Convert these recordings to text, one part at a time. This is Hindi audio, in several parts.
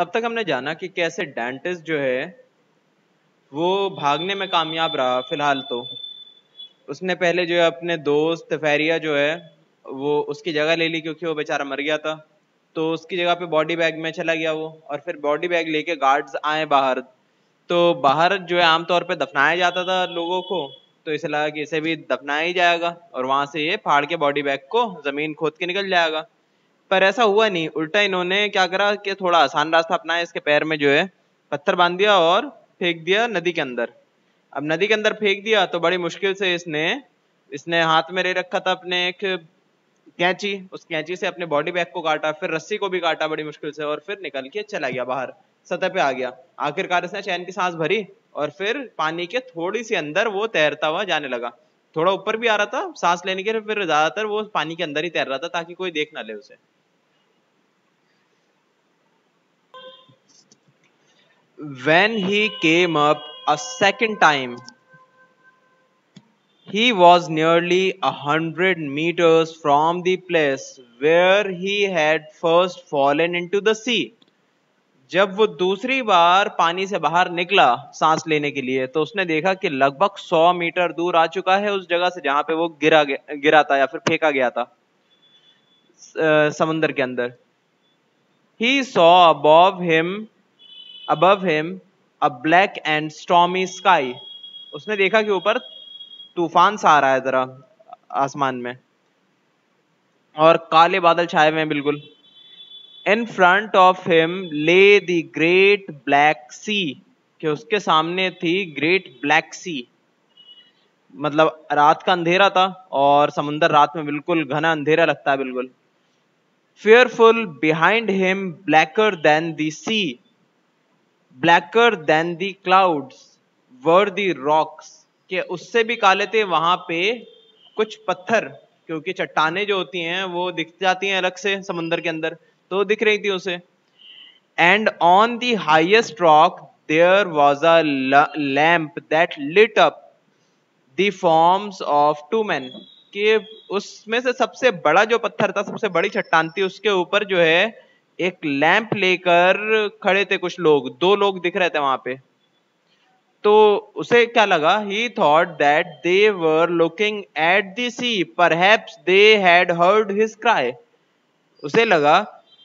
अब तक हमने जाना कि कैसे डेंटिस्ट जो है वो भागने में कामयाब रहा। फिलहाल तो उसने पहले जो है अपने दोस्त फेरिया जो है वो उसकी जगह ले ली, क्योंकि वो बेचारा मर गया था। तो उसकी जगह पे बॉडी बैग में चला गया वो, और फिर बॉडी बैग लेके गार्ड्स आए बाहर। तो बाहर जो है आमतौर पे दफनाया जाता था लोगों को, तो इसे लगा कि इसे भी दफनाया ही जाएगा और वहां से ये फाड़ के बॉडी बैग को जमीन खोद के निकल जाएगा। पर ऐसा हुआ नहीं, उल्टा इन्होंने क्या करा कि थोड़ा आसान रास्ता अपनाया। इसके पैर में जो है पत्थर बांध दिया और फेंक दिया नदी के अंदर। अब नदी के अंदर फेंक दिया तो बड़ी मुश्किल से इसने इसने हाथ में ले रखा था अपने एक कैंची, उस कैंची से अपने बॉडी बैग को काटा, फिर रस्सी को भी काटा बड़ी मुश्किल से, और फिर निकल के चला गया बाहर, सतह पे आ गया। आखिरकार इसने चैन की सांस भरी और फिर पानी के थोड़ी सी अंदर वो तैरता हुआ जाने लगा। थोड़ा ऊपर भी आ रहा था सांस लेने के लिए, फिर ज्यादातर वो पानी के अंदर ही तैर रहा था ताकि कोई देख ना ले उसे। When he came up a second time, he was nearly 100 meters from the place where he had first fallen into the sea. जब वो दूसरी बार पानी से बाहर निकला सांस लेने के लिए, तो उसने देखा कि लगभग 100 मीटर दूर आ चुका है उस जगह से जहां पे वो गिरा था या फिर फेंका गया था समुद्र के अंदर। He saw above him a black and stormy sky. उसने देखा कि ऊपर तूफान सा आ रहा है जरा आसमान में, और काले बादल छाए हुए हैं बिल्कुल। In front of him lay the great black sea, कि उसके सामने थी ग्रेट ब्लैक सी। मतलब रात का अंधेरा था, और समुंदर रात में बिल्कुल घना अंधेरा लगता है बिल्कुल। Fearful behind him, blacker than the sea, blacker than the clouds were the rocks, कि उससे भी काले थे वहां पे कुछ पत्थर, क्योंकि चट्टाने जो होती हैं वो दिख जाती हैं अलग से समुंदर के अंदर, तो दिख रही थी उसे। And on the highest rock there was a lamp that lit up the forms of two men, कि उसमें से सबसे बड़ा जो पत्थर था, सबसे बड़ी चट्टान थी, उसके ऊपर जो है एक लैंप लेकर खड़े थे कुछ लोग, दो लोग दिख रहे थे वहां पे। तो उसे क्या लगा, he thought that they were looking at the sea, perhaps they had heard his cry. उसे लगा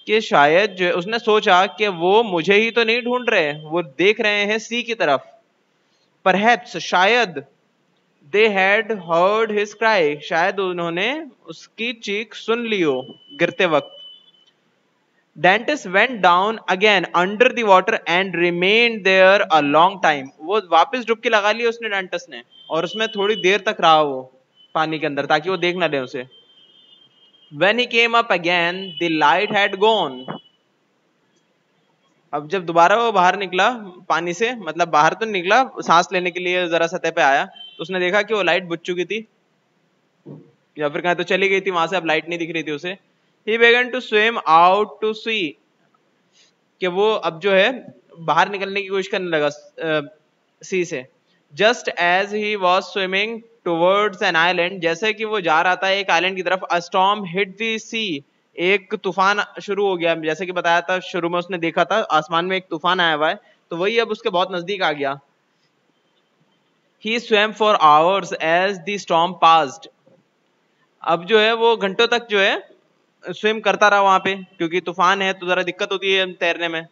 कि शायद जो, उसने सोचा कि वो मुझे ही तो नहीं ढूंढ रहे, वो देख रहे हैं सी की तरफ। Perhaps शायद, they had heard his cry, शायद उन्होंने उसकी चीख सुन ली हो गिरते वक्त। Dentist went down again under the water and remained there a long time. वो वापस डुबकी लगा ली उसने डेंटिस्ट ने, और उसमें थोड़ी देर तक रहा वो पानी के अंदर ताकि वो देख ना ले उसे। When he came up again, the light had gone. अब जब दोबारा वो बाहर निकला पानी से, मतलब बाहर तो निकला सांस लेने के लिए, जरा सतह पे आया, तो उसने देखा कि वो लाइट बुझ चुकी थी, या फिर कहीं तो चली गई थी वहां से, अब लाइट नहीं दिख रही थी उसे। He began to swim out to sea, कि वो अब जो है बाहर निकलने की कोशिश करने लगा सी से। Just as he was swimming towards an island, जैसे कि वो जा रहा था एक आइलैंड की तरफ, अ स्टॉर्म हिट द सी, एक तूफान शुरू हो गया। जैसे कि बताया था शुरू में उसने देखा था आसमान में एक तूफान आया हुआ है, तो वही अब उसके बहुत नजदीक आ गया। He swam for hours as the storm passed, अब जो है वो घंटों तक जो है स्विम करता रहा वहां पे, क्योंकि तूफान है तो जरा दिक्कत होती है तैरने में।